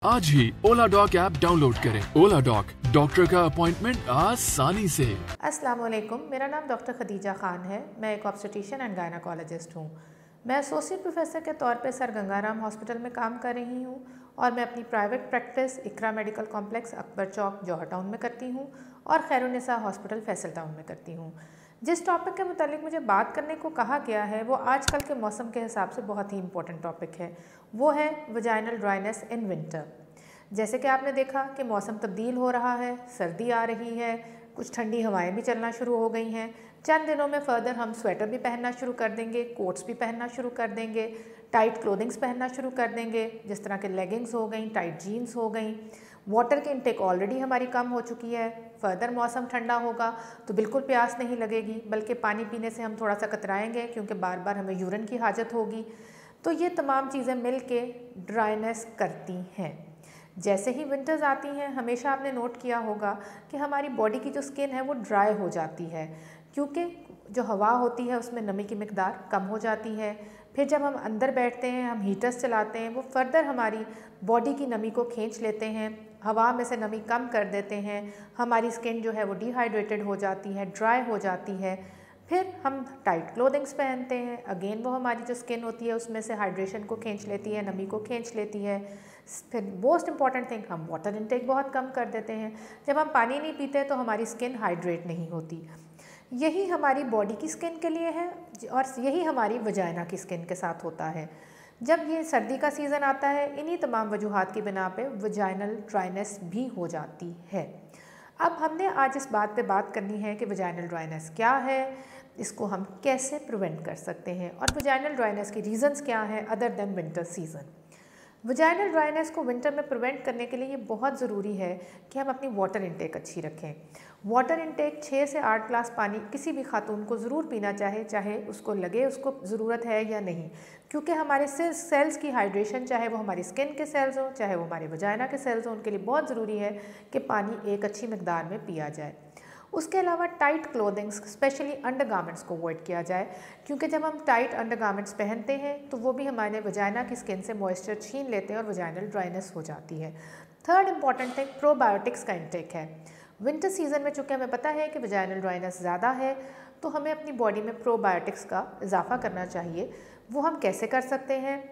आज ही ओला dock app download करें। ओला dock, doctor का अपॉइंटमेंट आसानी से। अस्सलाम वालेकुम, मेरा नाम डॉक्टर खदीजा खान है। मैं एक ऑब्स्टेट्रिशियन एंड गायनेकोलॉजिस्ट हूँ। मैं एसोसिएट प्रोफेसर के तौर पे सर गंगाराम हॉस्पिटल में काम कर रही हूँ और मैं अपनी प्राइवेट प्रैक्टिस इकरा मेडिकल कॉम्प्लेक्स अकबर चौक जौहर टाउन में करती हूँ और खैरुन्निसा हॉस्पिटल फैसल टाउन में करती हूँ। जिस टॉपिक के मुतालिक मुझे बात करने को कहा गया है वो आजकल के मौसम के हिसाब से बहुत ही इम्पोर्टेंट टॉपिक है। वो है वजाइनल ड्राइनेस इन विंटर। जैसे कि आपने देखा कि मौसम तब्दील हो रहा है, सर्दी आ रही है, कुछ ठंडी हवाएं भी चलना शुरू हो गई हैं। चंद दिनों में फर्दर हम स्वेटर भी पहनना शुरू कर देंगे, कोट्स भी पहनना शुरू कर देंगे, टाइट क्लोथिंग्स पहनना शुरू कर देंगे, जिस तरह के लेगिंग्स हो गई, टाइट जीन्स हो गई। वाटर की इंटेक ऑलरेडी हमारी कम हो चुकी है। फर्दर मौसम ठंडा होगा तो बिल्कुल प्यास नहीं लगेगी, बल्कि पानी पीने से हम थोड़ा सा कतराएंगे क्योंकि बार बार हमें यूरिन की हाजत होगी। तो ये तमाम चीज़ें मिल के ड्राइनेस करती हैं। जैसे ही विंटर्स आती हैं हमेशा आपने नोट किया होगा कि हमारी बॉडी की जो स्किन है वो ड्राई हो जाती है, क्योंकि जो हवा होती है उसमें नमी की मिकदार कम हो जाती है। फिर जब हम अंदर बैठते हैं, हम हीटर्स चलाते हैं, वो फर्दर हमारी बॉडी की नमी को खींच लेते हैं, हवा में से नमी कम कर देते हैं। हमारी स्किन जो है वो डिहाइड्रेटेड हो जाती है, ड्राई हो जाती है। फिर हम टाइट क्लोथिंग्स पहनते हैं, अगेन वो हमारी जो स्किन होती है उसमें से हाइड्रेशन को खींच लेती है, नमी को खींच लेती है। फिर मोस्ट इंपॉर्टेंट थिंग, हम वाटर इंटेक बहुत कम कर देते हैं। जब हम पानी नहीं पीते तो हमारी स्किन हाइड्रेट नहीं होती। यही हमारी बॉडी की स्किन के लिए है और यही हमारी वजाइना की स्किन के साथ होता है। जब ये सर्दी का सीज़न आता है, इन्हीं तमाम वजूहात की बिना पे वजाइनल ड्राइनेस भी हो जाती है। अब हमने आज इस बात पे बात करनी है कि वजाइनल ड्राइनेस क्या है, इसको हम कैसे प्रिवेंट कर सकते हैं और वजाइनल ड्राइनेस की रीज़न्स क्या हैं other than winter season. Vaginal dryness को विंटर में प्रिवेंट करने के लिए ये बहुत ज़रूरी है कि हम अपनी वाटर इंटेक अच्छी रखें। वाटर इंटेक 6 से 8 ग्लास पानी किसी भी खातून को ज़रूर पीना चाहे उसको लगे उसको ज़रूरत है या नहीं, क्योंकि हमारे सेल्स की हाइड्रेशन, चाहे वो हमारी स्किन के सेल्स हों, चाहे वो हमारे वजाइना के सेल्स हों, उनके लिए बहुत ज़रूरी है कि पानी एक अच्छी मिकदार में पिया जाए। उसके अलावा टाइट क्लोथिंग्स, स्पेशली अंडरगारमेंट्स को अवॉइड किया जाए, क्योंकि जब हम टाइट अंडरगारमेंट्स पहनते हैं तो वो भी हमारे वजाइना की स्किन से मॉइस्चर छीन लेते हैं और वजाइनल ड्राइनेस हो जाती है। थर्ड इंपॉर्टेंट थिंग, प्रोबायोटिक्स का इंटेक है। विंटर सीजन में चूँकि हमें पता है कि वजाइनल ड्राइनेस ज़्यादा है, तो हमें अपनी बॉडी में प्रोबायोटिक्स का इजाफा करना चाहिए। वो हम कैसे कर सकते हैं?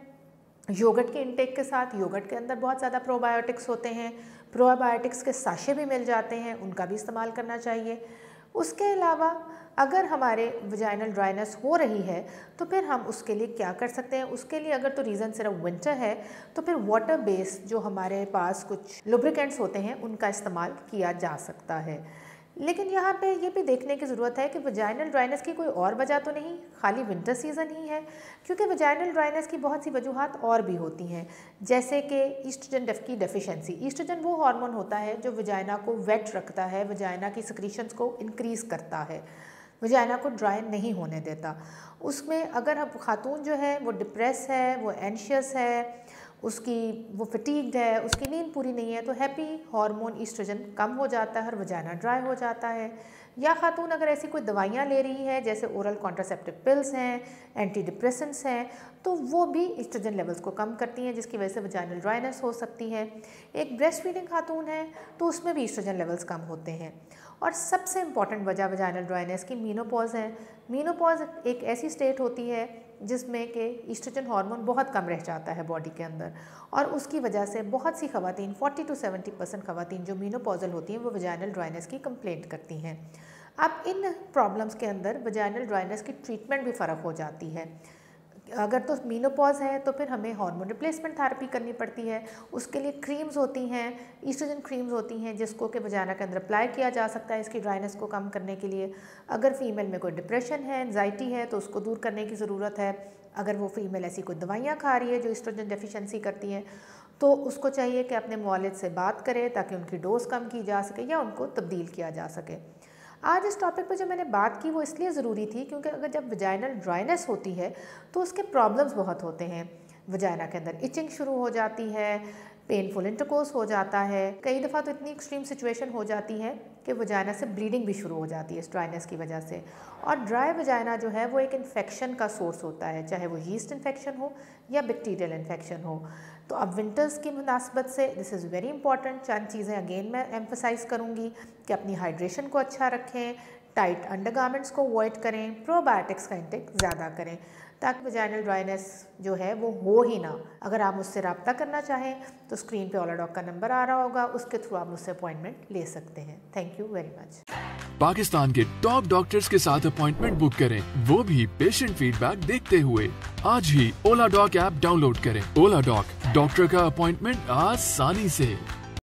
योगर्ट के इंटेक के साथ। योगर्ट के अंदर बहुत ज़्यादा प्रोबायोटिक्स होते हैं, प्रोबायोटिक्स के साशे भी मिल जाते हैं, उनका भी इस्तेमाल करना चाहिए। उसके अलावा अगर हमारे वजाइनल ड्राइनेस हो रही है तो फिर हम उसके लिए क्या कर सकते हैं? उसके लिए अगर तो रीज़न सिर्फ विंटर है तो फिर वाटर बेस जो हमारे पास कुछ लुब्रिकेंट्स होते हैं उनका इस्तेमाल किया जा सकता है। लेकिन यहाँ पे ये भी देखने की ज़रूरत है कि वजाइनल ड्राइनेस की कोई और वजह तो नहीं खाली विंटर सीज़न ही है, क्योंकि वजाइनल ड्राइनेस की बहुत सी वजूहात और भी होती हैं, जैसे कि ईस्ट्रोजन की डेफिशिएंसी। ईस्ट्रोजन वो हार्मोन होता है जो वजाइना को वेट रखता है, वजाइना की सिक्रीशंस को इंक्रीज़ करता है, वजाइना को ड्राई नहीं होने देता। उसमें अगर हम खातून जो है वो डिप्रेस है, वो एंशियस है, वो फटीग्ड है, उसकी नींद पूरी नहीं है, तो हैप्पी हार्मोन ईस्ट्रोजन कम हो जाता है और वजाइना ड्राई हो जाता है। या खातून अगर ऐसी कोई दवाइयाँ ले रही है, जैसे ओरल कॉन्ट्रासेप्टिव पिल्स हैं, एंटी डिप्रेसेंट्स हैं, तो वो भी ईस्ट्रोजन लेवल्स को कम करती हैं, जिसकी वजह से वजाइनल ड्राइनेस हो सकती है। एक ब्रेस्ट फीडिंग खातून है तो उसमें भी ईस्ट्रोजन लेवल्स कम होते हैं। और सबसे इम्पॉर्टेंट वजह वजाइनल ड्राइनेस की मीनोपॉज है। मीनोपॉज एक ऐसी स्टेट होती है जिसमें कि ईस्ट्रोजन हार्मोन बहुत कम रह जाता है बॉडी के अंदर, और उसकी वजह से बहुत सी खवातीन, 40 to 70% खवातीन जो मीनोपॉजल होती हैं वो वजाइनल ड्राइनेस की कंप्लेंट करती हैं। अब इन प्रॉब्लम्स के अंदर वजाइनल ड्राइनेस की ट्रीटमेंट भी फ़र्क हो जाती है। अगर तो मीनोपॉज है तो फिर हमें हार्मोन रिप्लेसमेंट थेरेपी करनी पड़ती है। उसके लिए क्रीम्स होती हैं, ईस्ट्रोजन क्रीम्स होती हैं, जिसको कि वजाइना के अंदर अप्लाई किया जा सकता है इसकी ड्राइनेस को कम करने के लिए। अगर फीमेल में कोई डिप्रेशन है, एंजाइटी है, तो उसको दूर करने की ज़रूरत है। अगर वो फीमेल ऐसी कोई दवाइयाँ खा रही है जो ईस्ट्रोजन डेफिशिएंसी करती हैं, तो उसको चाहिए कि अपने मुआलिज से बात करे ताकि उनकी डोज कम की जा सके या उनको तब्दील किया जा सके। आज इस टॉपिक पर जो मैंने बात की वो इसलिए ज़रूरी थी क्योंकि अगर जब वजाइनल ड्राइनेस होती है तो उसके प्रॉब्लम्स बहुत होते हैं। वजाइना के अंदर इचिंग शुरू हो जाती है, पेनफुल इंटरकोर्स हो जाता है। कई दफ़ा तो इतनी एक्सट्रीम सिचुएशन हो जाती है कि वजाइना से ब्लीडिंग भी शुरू हो जाती है इस ड्राइनेस की वजह से। और ड्राई वजाइना जो है वो एक इन्फेक्शन का सोर्स होता है, चाहे वो यीस्ट इन्फेक्शन हो या बैक्टीरियल इन्फेक्शन हो। तो अब विंटर्स की मुनासबत से दिस इज़ वेरी इंपॉर्टेंट। चंद चीज़ें अगेन मैं एम्फसाइज़ करूँगी कि अपनी हाइड्रेशन को अच्छा रखें, टाइट अंडरगारमेंट्स को अवॉइड करें, प्रोबायोटिक्स का इंटेक ज़्यादा करें ताकि वजाइनल ड्राइनेस जो है वो हो ही ना। अगर आप मुझसे रब्ता करना चाहें तो स्क्रीन पे ओलाडॉक का नंबर आ रहा होगा, उसके थ्रू आप मुझसे अपॉइंटमेंट ले सकते हैं। Thank you very much. Pakistan के टॉप डॉक्टर्स के साथ अपॉइंटमेंट बुक करें, वो भी पेशेंट फीडबैक देखते हुए। आज ही ओलाडॉक ऐप डाउनलोड करें। ओलाडॉक, डॉक्टर का अपॉइंटमेंट आसानी से।